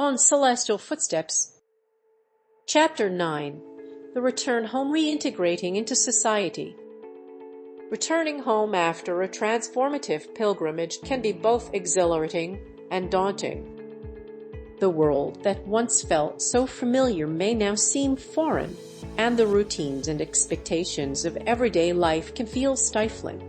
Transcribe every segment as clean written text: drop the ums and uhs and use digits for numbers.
on celestial footsteps. Chapter 9. The Return Home Reintegrating into Society. Returning home after a transformative pilgrimage can be both exhilarating and daunting. The world that once felt so familiar may now seem foreign, and the routines and expectations of everyday life can feel stifling.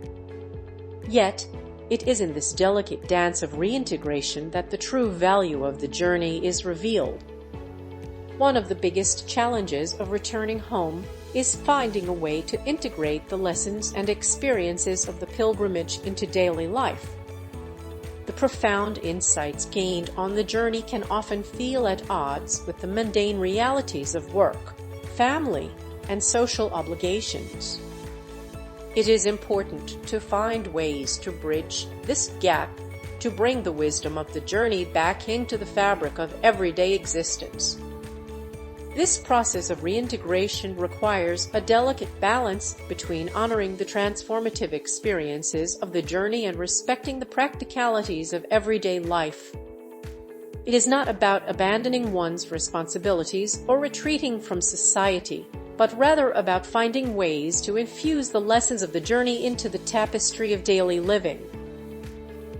Yet, it is in this delicate dance of reintegration that the true value of the journey is revealed. One of the biggest challenges of returning home is finding a way to integrate the lessons and experiences of the pilgrimage into daily life. The profound insights gained on the journey can often feel at odds with the mundane realities of work, family, and social obligations. It is important to find ways to bridge this gap to bring the wisdom of the journey back into the fabric of everyday existence. This process of reintegration requires a delicate balance between honoring the transformative experiences of the journey and respecting the practicalities of everyday life. It is not about abandoning one's responsibilities or retreating from society, but rather about finding ways to infuse the lessons of the journey into the tapestry of daily living.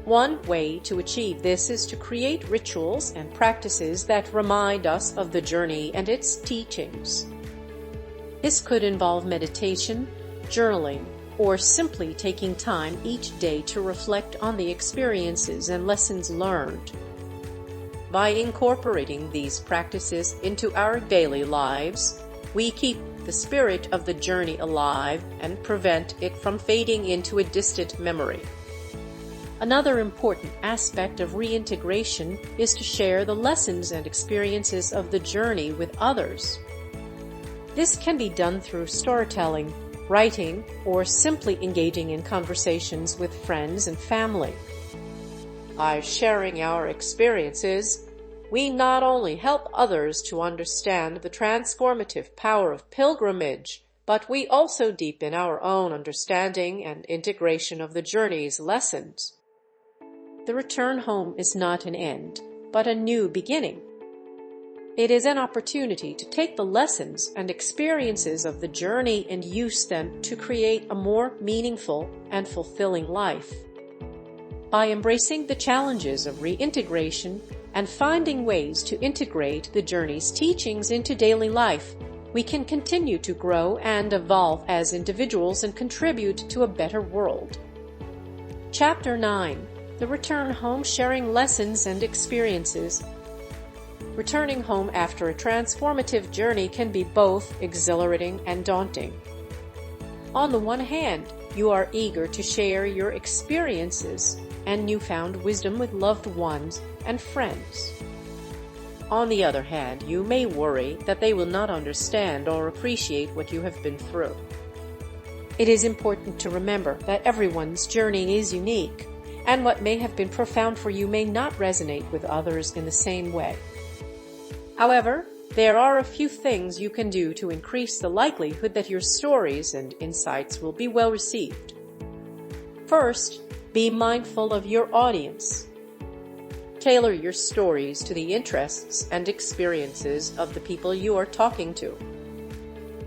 One way to achieve this is to create rituals and practices that remind us of the journey and its teachings. This could involve meditation, journaling, or simply taking time each day to reflect on the experiences and lessons learned. By incorporating these practices into our daily lives, we keep the spirit of the journey alive and prevent it from fading into a distant memory. Another important aspect of reintegration is to share the lessons and experiences of the journey with others. This can be done through storytelling, writing, or simply engaging in conversations with friends and family. By sharing our experiences, we not only help others to understand the transformative power of pilgrimage, but we also deepen our own understanding and integration of the journey's lessons. The return home is not an end, but a new beginning. It is an opportunity to take the lessons and experiences of the journey and use them to create a more meaningful and fulfilling life. By embracing the challenges of reintegration and finding ways to integrate the journey's teachings into daily life, we can continue to grow and evolve as individuals and contribute to a better world. Chapter 9. The Return Home Sharing Lessons and Experiences. Returning home after a transformative journey can be both exhilarating and daunting. On the one hand, you are eager to share your experiences and newfound wisdom with loved ones and friends. On the other hand, you may worry that they will not understand or appreciate what you have been through. It is important to remember that everyone's journey is unique, and what may have been profound for you may not resonate with others in the same way. However, there are a few things you can do to increase the likelihood that your stories and insights will be well received. First, be mindful of your audience. Tailor your stories to the interests and experiences of the people you are talking to.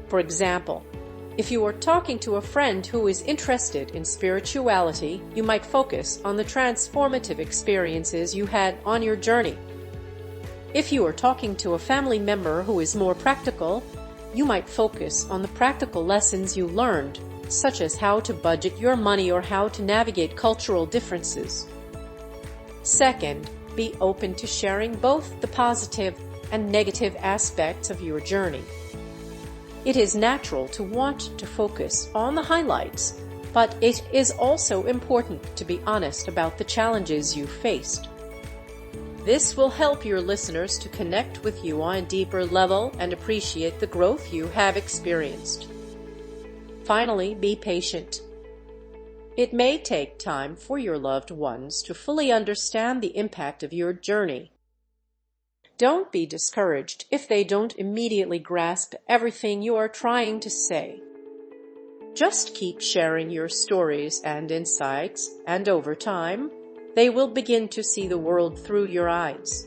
For example, if you are talking to a friend who is interested in spirituality, you might focus on the transformative experiences you had on your journey. If you are talking to a family member who is more practical, you might focus on the practical lessons you learned, such as how to budget your money or how to navigate cultural differences. Second, be open to sharing both the positive and negative aspects of your journey. It is natural to want to focus on the highlights, but it is also important to be honest about the challenges you faced. This will help your listeners to connect with you on a deeper level and appreciate the growth you have experienced. Finally, be patient. It may take time for your loved ones to fully understand the impact of your journey. Don't be discouraged if they don't immediately grasp everything you are trying to say. Just keep sharing your stories and insights, and over time, they will begin to see the world through your eyes.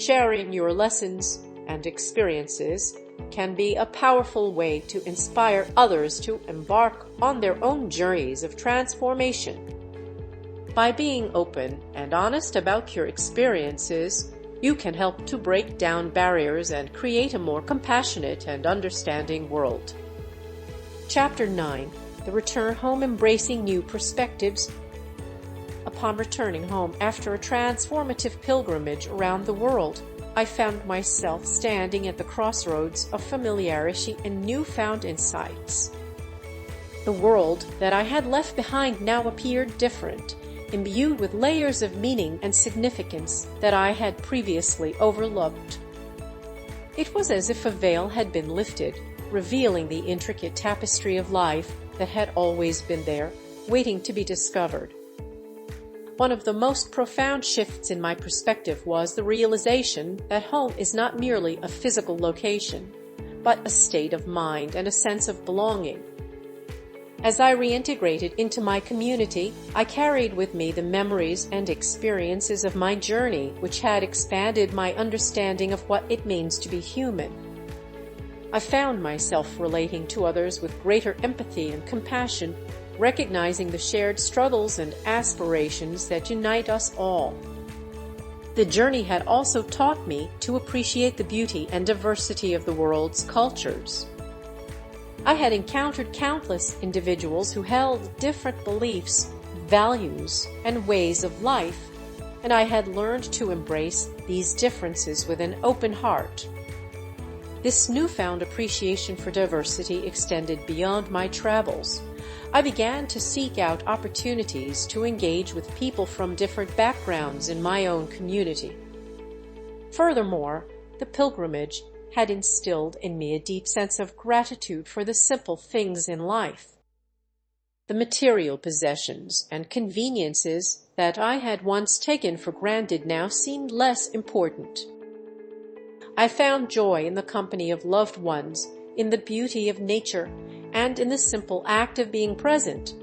Sharing your lessons and experiences can be a powerful way to inspire others to embark on their own journeys of transformation. By being open and honest about your experiences, you can help to break down barriers and create a more compassionate and understanding world. Chapter 9. The Return Home, Embracing New Perspectives. Upon returning home after a transformative pilgrimage around the world, I found myself standing at the crossroads of familiarity and newfound insights. The world that I had left behind now appeared different, imbued with layers of meaning and significance that I had previously overlooked. It was as if a veil had been lifted, revealing the intricate tapestry of life that had always been there, waiting to be discovered. One of the most profound shifts in my perspective was the realization that home is not merely a physical location, but a state of mind and a sense of belonging. As I reintegrated into my community, I carried with me the memories and experiences of my journey, which had expanded my understanding of what it means to be human. I found myself relating to others with greater empathy and compassion, recognizing the shared struggles and aspirations that unite us all. The journey had also taught me to appreciate the beauty and diversity of the world's cultures. I had encountered countless individuals who held different beliefs, values, and ways of life, and I had learned to embrace these differences with an open heart. This newfound appreciation for diversity extended beyond my travels. I began to seek out opportunities to engage with people from different backgrounds in my own community. Furthermore, the pilgrimage had instilled in me a deep sense of gratitude for the simple things in life. The material possessions and conveniences that I had once taken for granted now seemed less important. I found joy in the company of loved ones, in the beauty of nature, and in the simple act of being present.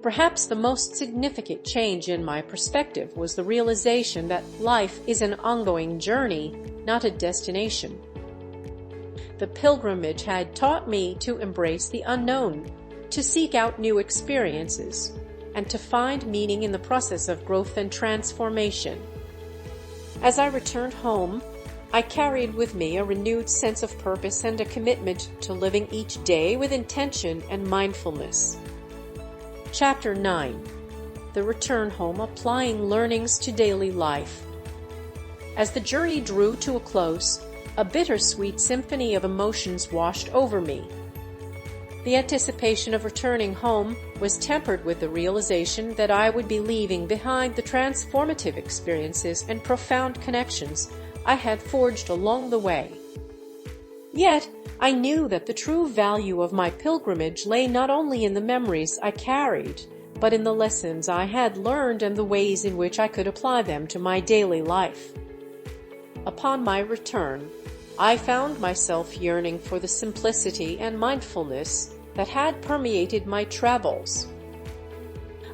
Perhaps the most significant change in my perspective was the realization that life is an ongoing journey, not a destination. The pilgrimage had taught me to embrace the unknown, to seek out new experiences, and to find meaning in the process of growth and transformation. As I returned home, I carried with me a renewed sense of purpose and a commitment to living each day with intention and mindfulness. Chapter 9. The Return Home, Applying Learnings to Daily Life. As the journey drew to a close, a bittersweet symphony of emotions washed over me. The anticipation of returning home was tempered with the realization that I would be leaving behind the transformative experiences and profound connections I had forged along the way. Yet, I knew that the true value of my pilgrimage lay not only in the memories I carried, but in the lessons I had learned and the ways in which I could apply them to my daily life. Upon my return, I found myself yearning for the simplicity and mindfulness that had permeated my travels.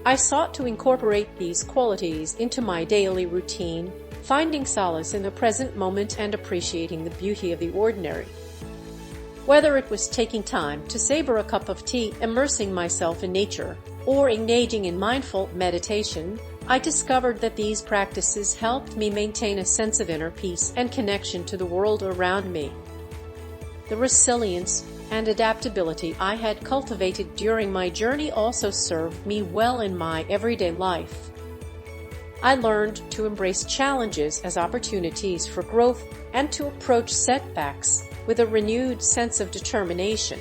I sought to incorporate these qualities into my daily routine, finding solace in the present moment and appreciating the beauty of the ordinary. Whether it was taking time to savor a cup of tea, immersing myself in nature, or engaging in mindful meditation, I discovered that these practices helped me maintain a sense of inner peace and connection to the world around me. The resilience and adaptability I had cultivated during my journey also served me well in my everyday life. I learned to embrace challenges as opportunities for growth and to approach setbacks with a renewed sense of determination.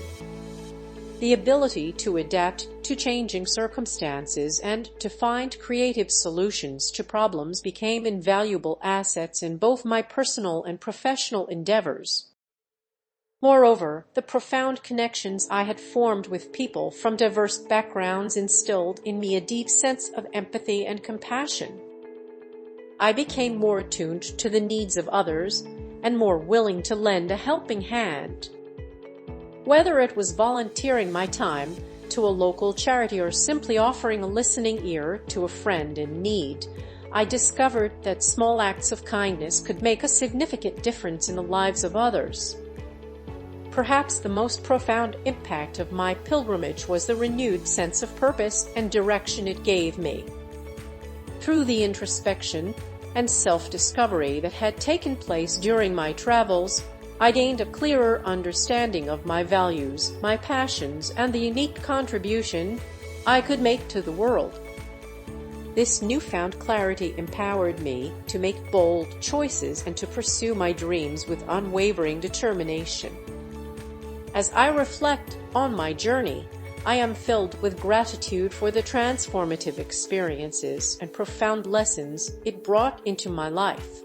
The ability to adapt to changing circumstances and to find creative solutions to problems became invaluable assets in both my personal and professional endeavors. Moreover, the profound connections I had formed with people from diverse backgrounds instilled in me a deep sense of empathy and compassion. I became more attuned to the needs of others and more willing to lend a helping hand. Whether it was volunteering my time to a local charity or simply offering a listening ear to a friend in need, I discovered that small acts of kindness could make a significant difference in the lives of others. Perhaps the most profound impact of my pilgrimage was the renewed sense of purpose and direction it gave me. Through the introspection and self-discovery that had taken place during my travels, I gained a clearer understanding of my values, my passions, and the unique contribution I could make to the world. This newfound clarity empowered me to make bold choices and to pursue my dreams with unwavering determination. As I reflect on my journey, I am filled with gratitude for the transformative experiences and profound lessons it brought into my life.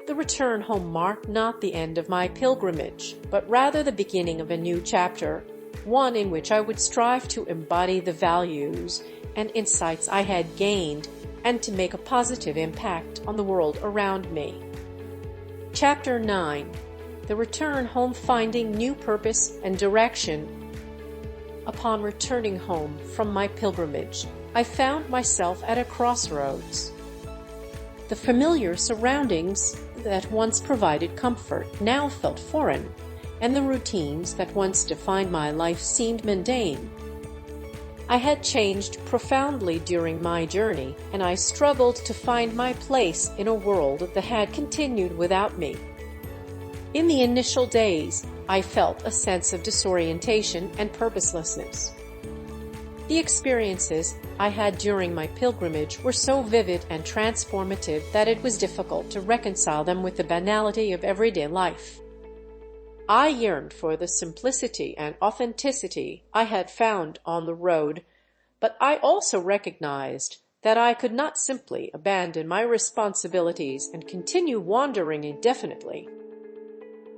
The return home marked not the end of my pilgrimage, but rather the beginning of a new chapter, one in which I would strive to embody the values and insights I had gained and to make a positive impact on the world around me. Chapter 9. The return home, finding new purpose and direction. Upon returning home from my pilgrimage, I found myself at a crossroads. The familiar surroundings that once provided comfort now felt foreign, and the routines that once defined my life seemed mundane. I had changed profoundly during my journey, and I struggled to find my place in a world that had continued without me. In the initial days, I felt a sense of disorientation and purposelessness. The experiences I had during my pilgrimage were so vivid and transformative that it was difficult to reconcile them with the banality of everyday life. I yearned for the simplicity and authenticity I had found on the road, but I also recognized that I could not simply abandon my responsibilities and continue wandering indefinitely.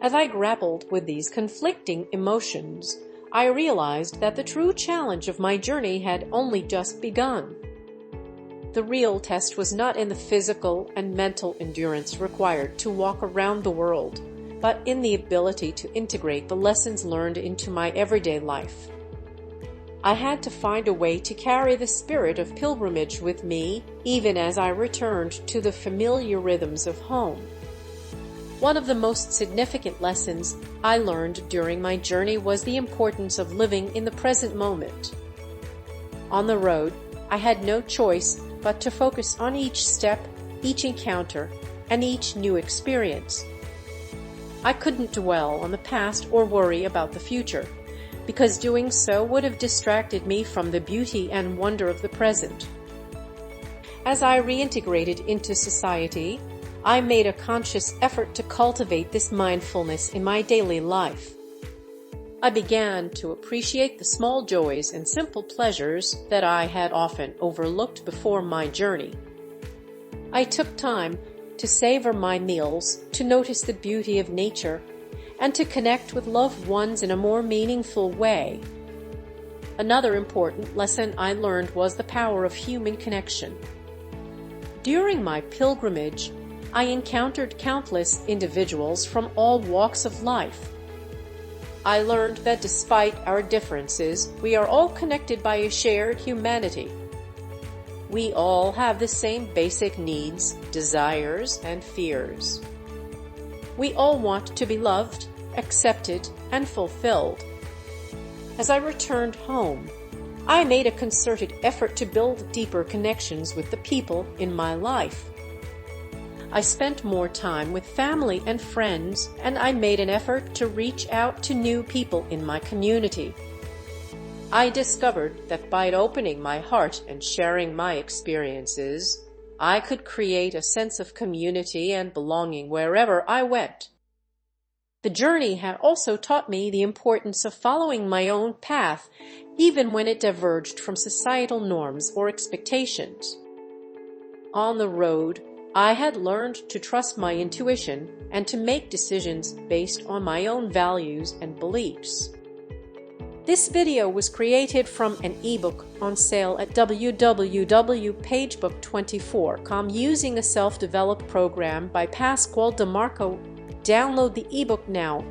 As I grappled with these conflicting emotions, I realized that the true challenge of my journey had only just begun. The real test was not in the physical and mental endurance required to walk around the world, but in the ability to integrate the lessons learned into my everyday life. I had to find a way to carry the spirit of pilgrimage with me, even as I returned to the familiar rhythms of home. One of the most significant lessons I learned during my journey was the importance of living in the present moment. On the road, I had no choice but to focus on each step, each encounter, and each new experience. I couldn't dwell on the past or worry about the future, because doing so would have distracted me from the beauty and wonder of the present. As I reintegrated into society, I made a conscious effort to cultivate this mindfulness in my daily life. I began to appreciate the small joys and simple pleasures that I had often overlooked before my journey. I took time to savor my meals, to notice the beauty of nature, and to connect with loved ones in a more meaningful way. Another important lesson I learned was the power of human connection. During my pilgrimage, I encountered countless individuals from all walks of life. I learned that despite our differences, we are all connected by a shared humanity. We all have the same basic needs, desires, and fears. We all want to be loved, accepted, and fulfilled. As I returned home, I made a concerted effort to build deeper connections with the people in my life. I spent more time with family and friends, and I made an effort to reach out to new people in my community. I discovered that by opening my heart and sharing my experiences, I could create a sense of community and belonging wherever I went. The journey had also taught me the importance of following my own path, even when it diverged from societal norms or expectations. On the road, I had learned to trust my intuition and to make decisions based on my own values and beliefs. This video was created from an ebook on sale at www.pagebook24.com using a self-developed program by Pasquale DeMarco. Download the ebook now